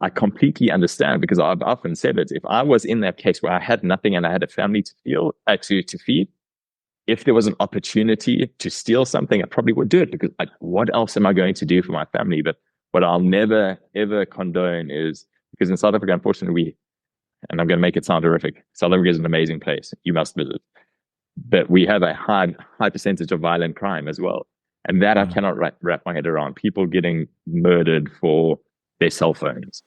I completely understand, because I've often said it. If I was in that case where I had nothing and I had a family to feed, if there was an opportunity to steal something, I probably would do it, because what else am I going to do for my family? But what I'll never, ever condone is, because in South Africa, unfortunately, and I'm going to make it sound horrific, South Africa is an amazing place. You must visit. But we have a high percentage of violent crime as well. And that I cannot wrap my head around. People getting murdered for their cell phones.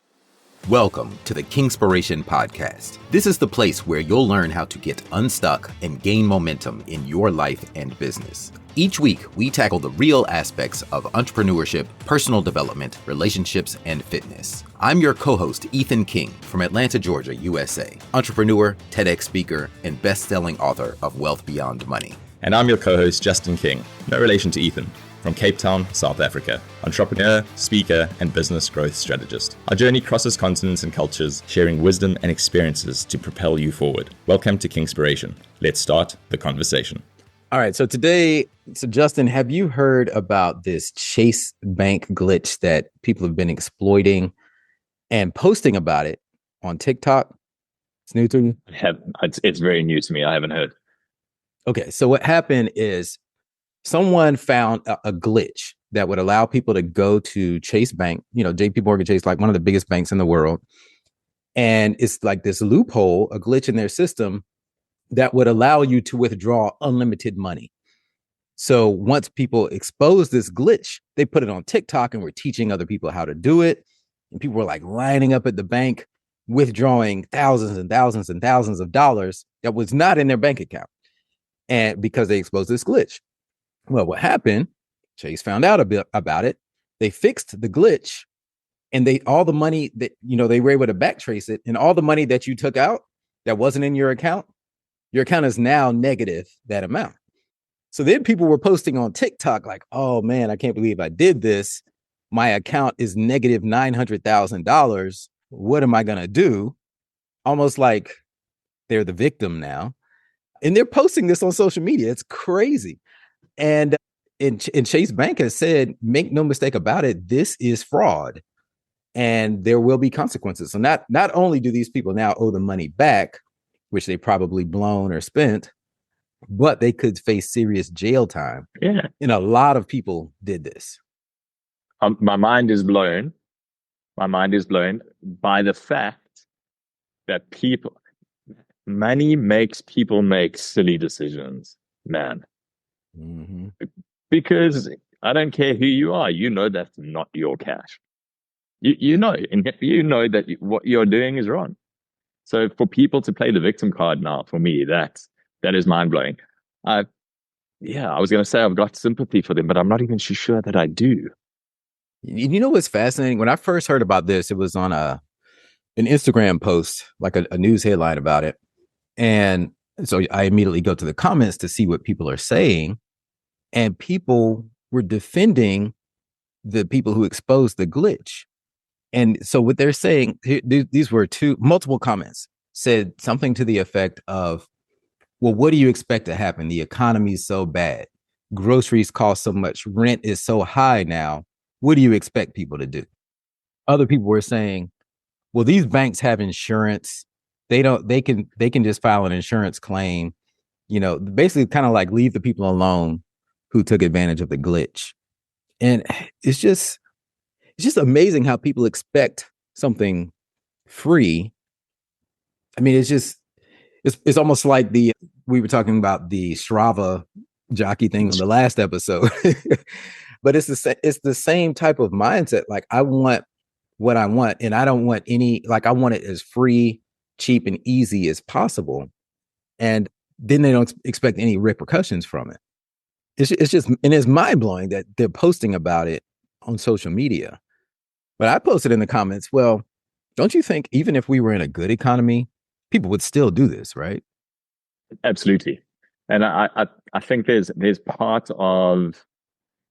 Welcome to the Kingspiration Podcast. This is the place where you'll learn how to get unstuck and gain momentum in your life and business. Each week, we tackle the real aspects of entrepreneurship, personal development, relationships, and fitness. I'm your co-host, Ethan King, from Atlanta, Georgia, USA, entrepreneur, TEDx speaker, and best-selling author of Wealth Beyond Money. And I'm your co-host, Justin King, no relation to Ethan, from Cape Town, South Africa, entrepreneur, speaker, and business growth strategist. Our journey crosses continents and cultures, sharing wisdom and experiences to propel you forward. Welcome to Kingspiration. Let's start the conversation. All right, so Justin, have you heard about this Chase Bank glitch that people have been exploiting and posting about it on TikTok? It's new to you? It's very new to me. I haven't heard. Okay, so what happened is someone found a glitch that would allow people to go to Chase Bank, JP Morgan Chase, like one of the biggest banks in the world. And it's like this loophole, a glitch in their system that would allow you to withdraw unlimited money. So once people exposed this glitch, they put it on TikTok and were teaching other people how to do it. And people were like lining up at the bank, withdrawing thousands and thousands and thousands of dollars that was not in their bank account. And because they exposed this glitch. Well, what happened? Chase found out a bit about it. They fixed the glitch, and all the money that, they were able to backtrace it, and all the money that you took out that wasn't in your account is now negative that amount. So then people were posting on TikTok like, oh man, I can't believe I did this. My account is negative $900,000. What am I going to do? Almost like they're the victim now. And they're posting this on social media. It's crazy. And Chase Bank has said, make no mistake about it, this is fraud and there will be consequences. So not only do these people now owe the money back, which they probably blown or spent, but they could face serious jail time. Yeah. And a lot of people did this. My mind is blown. My mind is blown by the fact that money makes people make silly decisions, man. Mm-hmm. Because I don't care who you are, that's not your cash. You know that what you're doing is wrong. So for people to play the victim card now, for me, that is mind blowing. I was going to say I've got sympathy for them, but I'm not even sure that I do. You know what's fascinating? When I first heard about this, it was on an Instagram post, like a news headline about it, and so I immediately go to the comments to see what people are saying. And people were defending the people who exposed the glitch. And so what they're saying, these were multiple comments, said something to the effect of, well, what do you expect to happen? The economy is so bad. Groceries cost so much. Rent is so high now. What do you expect people to do? Other people were saying, well, these banks have insurance. They can just file an insurance claim, basically kind of like leave the people alone who took advantage of the glitch. And it's just amazing how people expect something free. I mean, it's almost like we were talking about the Strava jockey thing on the last episode, but it's the same type of mindset. Like, I want what I want, and I don't want I want it as free, cheap, and easy as possible. And then they don't expect any repercussions from it. It's just, and it's mind blowing that they're posting about it on social media. But I posted in the comments, well, don't you think even if we were in a good economy, people would still do this, right? Absolutely. And I think there's part of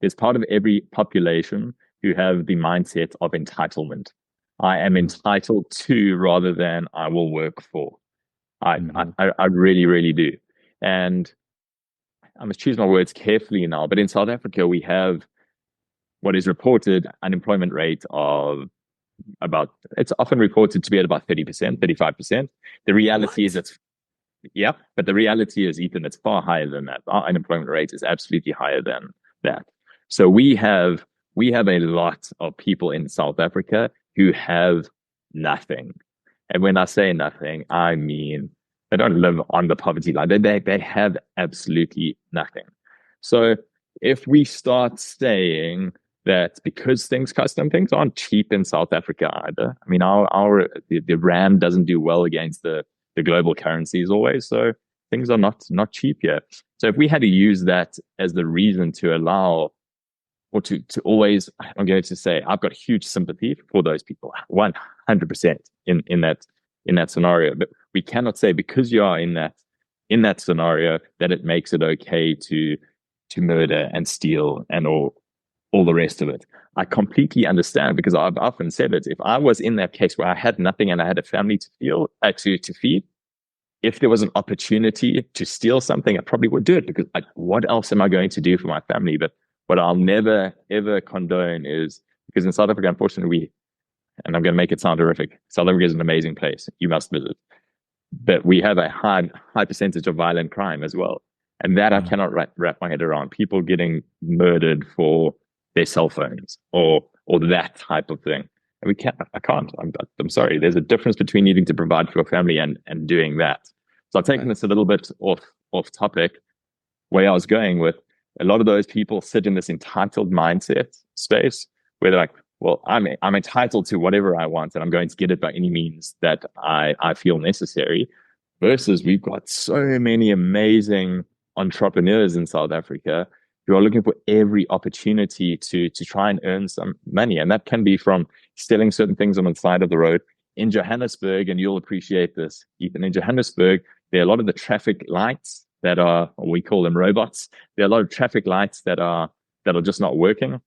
every population who have the mindset of entitlement. I am entitled to rather than I will work for. I really, really do. And I must choose my words carefully now, but in South Africa, we have what is reported unemployment rate of it's often reported to be at about 30%, 35%. The reality is but the reality is, Ethan, it's far higher than that. Our unemployment rate is absolutely higher than that. So we have a lot of people in South Africa who have nothing. And when I say nothing, I mean they don't live on the poverty line. They have absolutely nothing. So if we start saying that because things custom things aren't cheap in South Africa either. I mean, the rand doesn't do well against the global currencies always, so things are not cheap here. So if we had to use that as the reason to allow, or to always, I'm going to say, I've got huge sympathy for those people, 100% in that scenario. But we cannot say because you are in that scenario that it makes it okay to murder and steal and all the rest of it. I completely understand, because I've often said it. If I was in that case where I had nothing and I had a family to feed, if there was an opportunity to steal something, I probably would do it, because what else am I going to do for my family? But what I'll never, ever condone is, because in South Africa, unfortunately, and I'm going to make it sound horrific, South Africa is an amazing place. You must visit. But we have a high percentage of violent crime as well. And that I cannot wrap my head around. People getting murdered for their cell phones or that type of thing. And I can't. I'm sorry. There's a difference between needing to provide for your family and doing that. So I've taken this a little bit off topic. Where I was going with, a lot of those people sit in this entitled mindset space where they're like, well, I'm entitled to whatever I want and I'm going to get it by any means that I feel necessary. Versus we've got so many amazing entrepreneurs in South Africa who are looking for every opportunity to try and earn some money. And that can be from selling certain things on the side of the road. In Johannesburg, and you'll appreciate this, Ethan, in Johannesburg, there are a lot of the traffic lights that are, we call them robots. There are a lot of traffic lights that are just not working.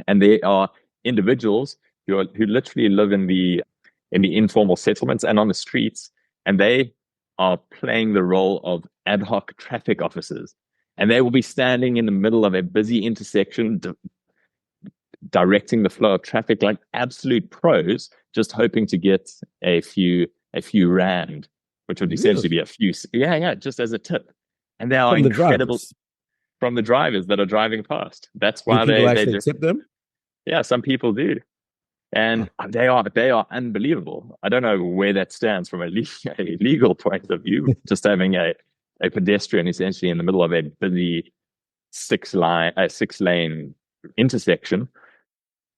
And there are individuals who literally live in the informal settlements and on the streets, and they are playing the role of ad hoc traffic officers. And they will be standing in the middle of a busy intersection, directing the flow of traffic like absolute pros, just hoping to get a few rand, which would essentially be a few, just as a tip. And they are incredible from the drivers that are driving past. That's why they actually tip them. Yeah, some people do. And they are unbelievable. I don't know where that stands from a legal point of view, just having a pedestrian essentially in the middle of a busy six-lane intersection.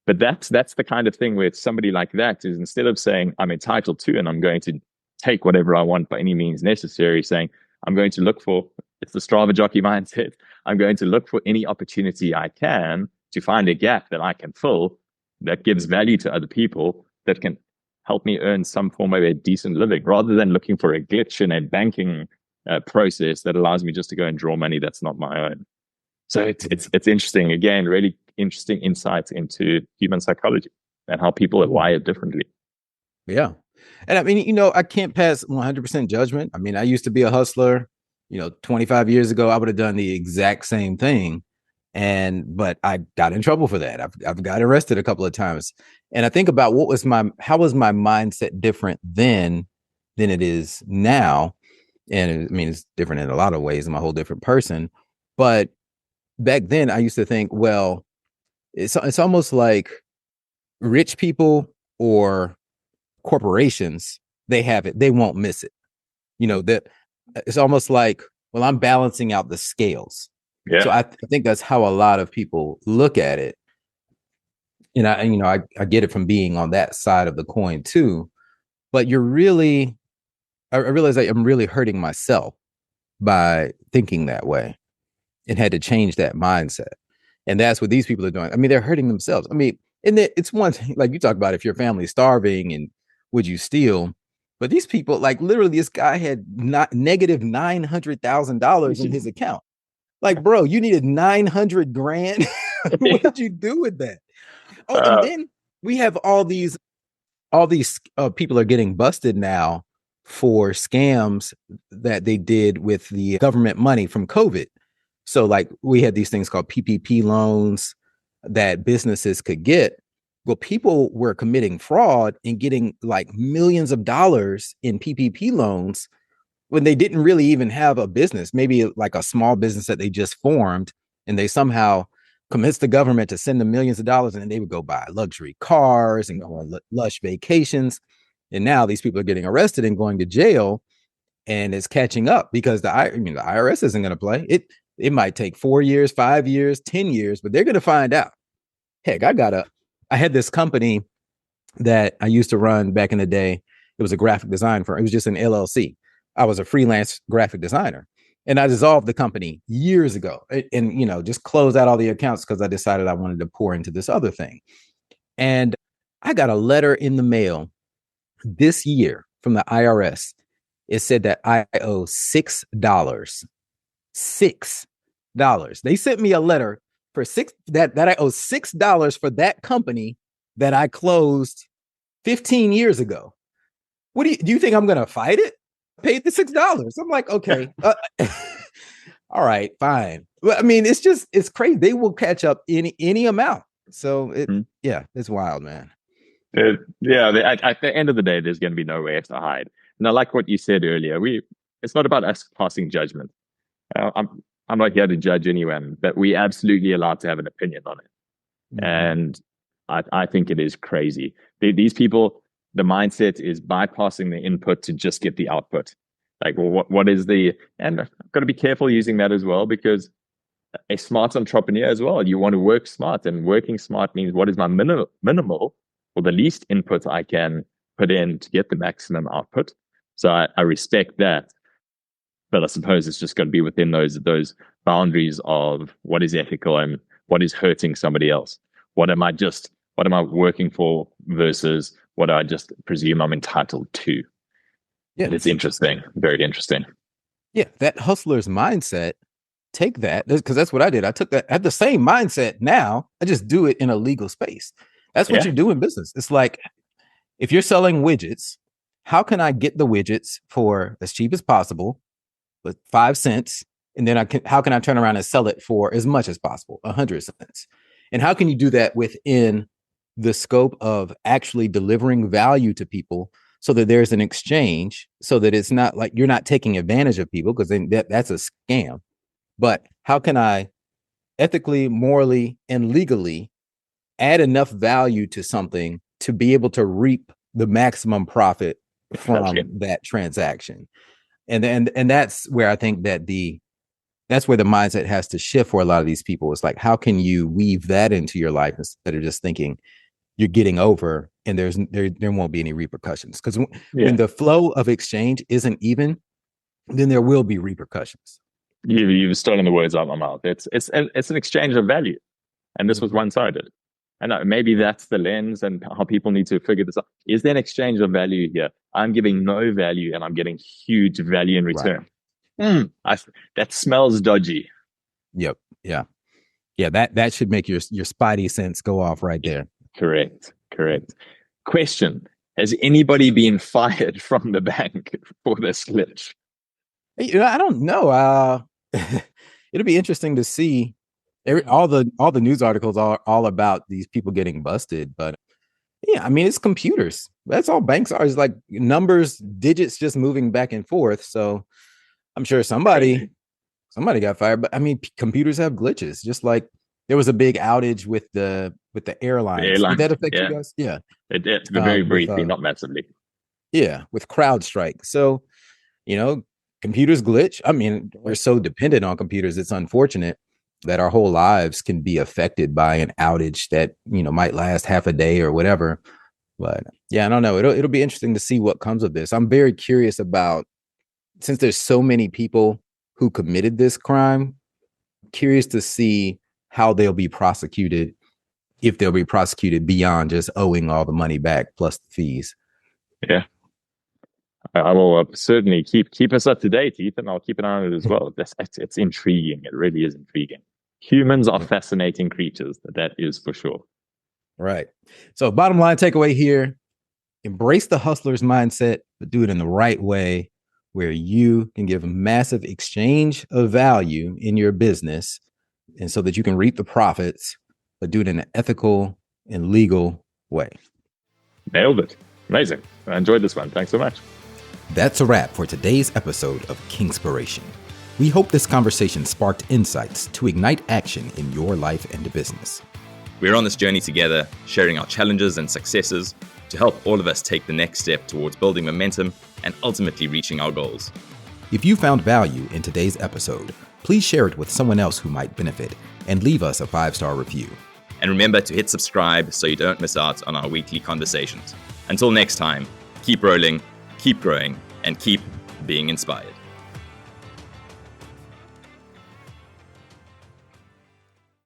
But that's the kind of thing where somebody like that is, instead of saying I'm entitled to and I'm going to take whatever I want by any means necessary, saying I'm going to look for, it's the Strava jockey mindset, I'm going to look for any opportunity I can to find a gap that I can fill that gives value to other people, that can help me earn some form of a decent living, rather than looking for a glitch in a banking process that allows me just to go and draw money that's not my own. So it's interesting. Again, really interesting insights into human psychology and how people are wired differently. Yeah. And I mean, I can't pass 100% judgment. I mean, I used to be a hustler, 25 years ago, I would have done the exact same thing. But I got in trouble for that. I've got arrested a couple of times. And I think about how was my mindset different then than it is now? And I mean, it's different in a lot of ways. I'm a whole different person. But back then I used to think, well, it's almost like rich people or corporations, they have it, they won't miss it. That it's almost like, well, I'm balancing out the scales. Yeah. So I think that's how a lot of people look at it. And I get it from being on that side of the coin too. But I realize that I'm really hurting myself by thinking that way, and had to change that mindset. And that's what these people are doing. I mean, they're hurting themselves. I mean, and it's one thing, like you talk about, if your family's starving and would you steal? But these people, like literally, this guy had negative $900,000 in his account. Like, bro, you needed 900 grand. What did you do with that? Oh, and then we have all these people are getting busted now for scams that they did with the government money from COVID. So like we had these things called PPP loans that businesses could get. Well, people were committing fraud and getting like millions of dollars in PPP loans when they didn't really even have a business, maybe like a small business that they just formed, and they somehow convinced the government to send them millions of dollars, and then they would go buy luxury cars and go on lush vacations. And now these people are getting arrested and going to jail, and it's catching up because the IRS isn't going to play. It might take 4 years, 5 years, 10 years, but they're going to find out. Heck, I had this company that I used to run back in the day. It was a graphic design firm. It was just an LLC. I was a freelance graphic designer, and I dissolved the company years ago and just closed out all the accounts because I decided I wanted to pour into this other thing. And I got a letter in the mail this year from the IRS. It said that I owe $6. $6. They sent me a letter for that I owe $6 for that company that I closed 15 years ago. What do you think I'm going to fight it? Paid the $6. I'm like, okay, all right, fine. Well, I mean, it's crazy. They will catch up any amount. So it's wild, man. At the end of the day, there's going to be nowhere to hide. And I like what you said earlier. It's not about us passing judgment. I'm not here to judge anyone, but we absolutely allowed to have an opinion on it. Mm-hmm. And I think it is crazy. These people, the mindset is bypassing the input to just get the output. Like, well, what is and I've got to be careful using that as well, because a smart entrepreneur as well, you want to work smart, and working smart means what is my minimal or the least input I can put in to get the maximum output. So I respect that. But I suppose it's just got to be within those boundaries of what is ethical and what is hurting somebody else. What am I working for versus what I just presume I'm entitled to? Yeah, it's interesting. Very interesting. Yeah, that hustler's mindset, take that, because that's what I did. I took that, I have the same mindset now. I just do it in a legal space. That's what you do in business. It's like, if you're selling widgets, how can I get the widgets for as cheap as possible, with 5 cents? And then how can I turn around and sell it for as much as possible, 100 cents? And how can you do that within the scope of actually delivering value to people, so that there's an exchange, so that it's not like you're not taking advantage of people, because then that's a scam. But how can I ethically, morally, and legally add enough value to something to be able to reap the maximum profit from that transaction? And that's where I think that that's where the mindset has to shift for a lot of these people. It's like, how can you weave that into your life instead of just thinking you're getting over and there won't be any repercussions? Because when the flow of exchange isn't even, then there will be repercussions. You've stolen the words out of my mouth. It's an exchange of value, and this was one-sided. And maybe that's the lens and how people need to figure this out. Is there an exchange of value here? I'm giving no value and I'm getting huge value in return. Right. That smells dodgy. Yep. Yeah. That should make your spidey sense go off right there. Correct. Question: has anybody been fired from the bank for this glitch? I don't know. It'll be interesting to see. All the news articles are all about these people getting busted, but yeah, I mean, it's computers. That's all banks are, is like numbers, digits just moving back and forth. So I'm sure somebody got fired, but I mean, computers have glitches. Just like there was a big outage with the airlines. Did that affect you guys? Yeah, it did, very briefly, not massively. Yeah, with CrowdStrike. So computers glitch. I mean, we're so dependent on computers. It's unfortunate that our whole lives can be affected by an outage that might last half a day or whatever. But yeah, I don't know. It'll be interesting to see what comes of this. I'm very curious about, since there's so many people who committed this crime, curious to see how they'll be prosecuted, if they'll be prosecuted beyond just owing all the money back plus the fees. Yeah. I will certainly keep us up to date, Ethan. I'll keep an eye on it as well. It's intriguing. It really is intriguing. Humans are fascinating creatures. That is for sure. Right. So bottom line takeaway here, embrace the hustler's mindset, but do it in the right way, where you can give a massive exchange of value in your business, and so that you can reap the profits, but do it in an ethical and legal way. Nailed it. Amazing. I enjoyed this one. Thanks so much. That's a wrap for today's episode of Kingspiration. We hope this conversation sparked insights to ignite action in your life and business. We're on this journey together, sharing our challenges and successes to help all of us take the next step towards building momentum and ultimately reaching our goals. If you found value in today's episode, please share it with someone else who might benefit and leave us a 5-star review. And remember to hit subscribe so you don't miss out on our weekly conversations. Until next time, keep rolling, keep growing, and keep being inspired.